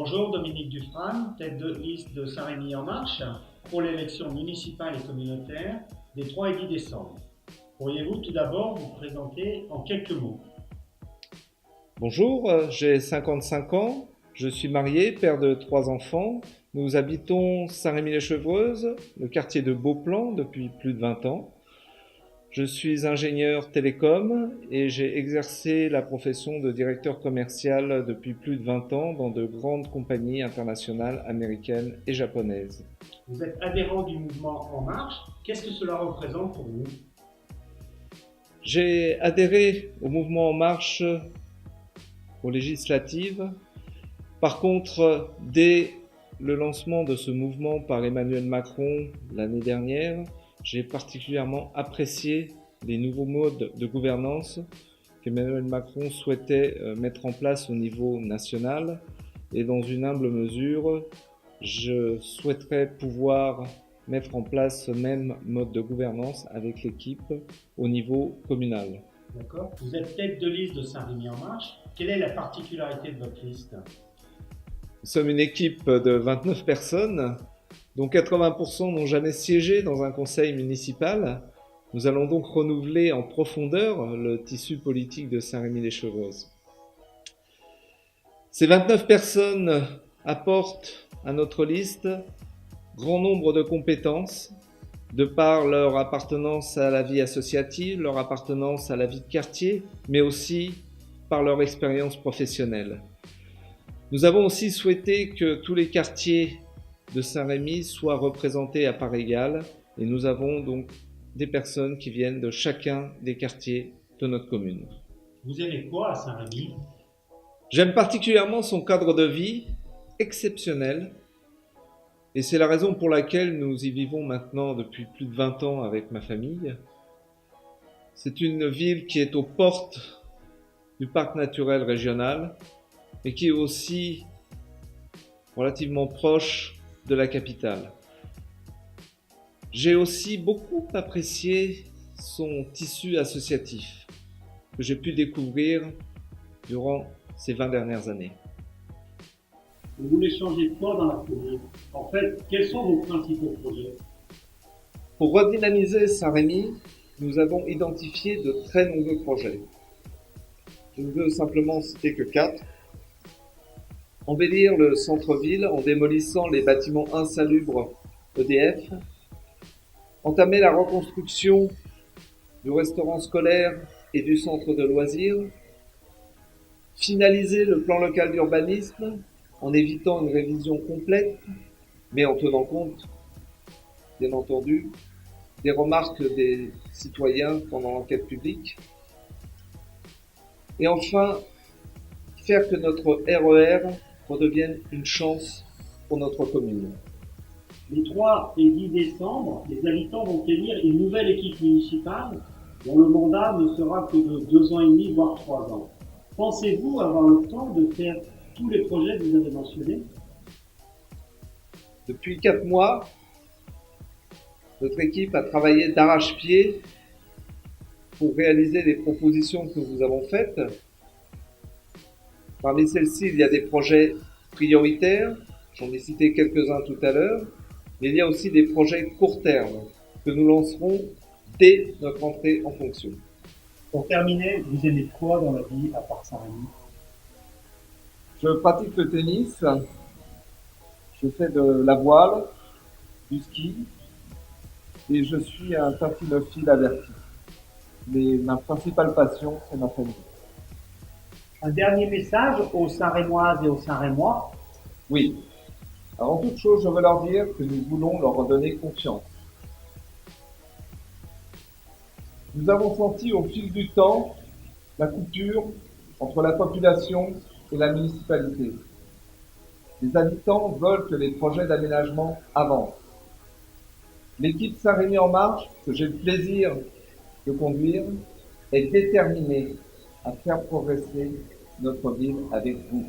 Bonjour, Dominique Dufrane, tête de liste de Saint-Rémy En Marche pour l'élection municipale et communautaire des 3 et 10 décembre. Pourriez-vous tout d'abord vous présenter en quelques mots? Bonjour, j'ai 55 ans, je suis marié, père de 3 enfants. Nous habitons Saint-Rémy-les-Chevreuses, le quartier de Beauplan, depuis plus de 20 ans. Je suis ingénieur télécom et j'ai exercé la profession de directeur commercial depuis plus de 20 ans dans de grandes compagnies internationales américaines et japonaises. Vous êtes adhérent du mouvement En Marche. Qu'est-ce que cela représente pour vous? J'ai adhéré au mouvement En Marche aux législatives. Par contre, dès le lancement de ce mouvement par Emmanuel Macron l'année dernière, j'ai particulièrement apprécié les nouveaux modes de gouvernance qu'Emmanuel Macron souhaitait mettre en place au niveau national. Et dans une humble mesure, je souhaiterais pouvoir mettre en place ce même mode de gouvernance avec l'équipe au niveau communal. D'accord. Vous êtes tête de liste de Saint-Rémy En Marche. Quelle est la particularité de votre liste? Nous sommes une équipe de 29 personnes, dont 80% n'ont jamais siégé dans un conseil municipal. Nous allons donc renouveler en profondeur le tissu politique de Saint-Rémy-les-Chevreuses. Ces 29 personnes apportent à notre liste grand nombre de compétences, de par leur appartenance à la vie associative, leur appartenance à la vie de quartier, mais aussi par leur expérience professionnelle. Nous avons aussi souhaité que tous les quartiers de Saint-Rémy soient représentés à part égale et nous avons donc des personnes qui viennent de chacun des quartiers de notre commune. Vous aimez quoi à Saint-Rémy? J'aime particulièrement son cadre de vie exceptionnel et c'est la raison pour laquelle nous y vivons maintenant depuis plus de 20 ans avec ma famille. C'est une ville qui est aux portes du parc naturel régional mais qui est aussi relativement proche de la capitale. J'ai aussi beaucoup apprécié son tissu associatif que j'ai pu découvrir durant ces 20 dernières années. Vous voulez changer quoi dans la commune? En fait, quels sont vos principaux projets? Pour redynamiser Saint-Rémy, nous avons identifié de très nombreux projets. Je ne veux simplement citer que 4. Embellir le centre-ville en démolissant les bâtiments insalubres EDF, entamer la reconstruction du restaurant scolaire et du centre de loisirs, finaliser le plan local d'urbanisme en évitant une révision complète, mais en tenant compte, bien entendu, des remarques des citoyens pendant l'enquête publique. Et enfin, faire que notre RER redevienne une chance pour notre commune. Les 3 et 10 décembre, les habitants vont élire une nouvelle équipe municipale dont le mandat ne sera que de 2 ans et demi, voire 3 ans. Pensez-vous avoir le temps de faire tous les projets que vous avez mentionnés? Depuis 4 mois, notre équipe a travaillé d'arrache-pied pour réaliser les propositions que nous avons faites. Parmi celles-ci, il y a des projets prioritaires, j'en ai cité quelques-uns tout à l'heure, mais il y a aussi des projets court terme que nous lancerons dès notre entrée en fonction. Pour terminer, vous aimez quoi dans la vie à part Saint-Rémy? Je pratique le tennis, je fais de la voile, du ski et je suis un tapinophile averti. Mais ma principale passion, c'est ma famille. Un dernier message aux Saint-Rémoises et aux Saint-Rémois. Oui, avant toute chose, je veux leur dire que nous voulons leur redonner confiance. Nous avons senti au fil du temps la coupure entre la population et la municipalité. Les habitants veulent que les projets d'aménagement avancent. L'équipe Saint-Rémy En Marche, que j'ai le plaisir de conduire, est déterminée à faire progresser notre ville avec vous.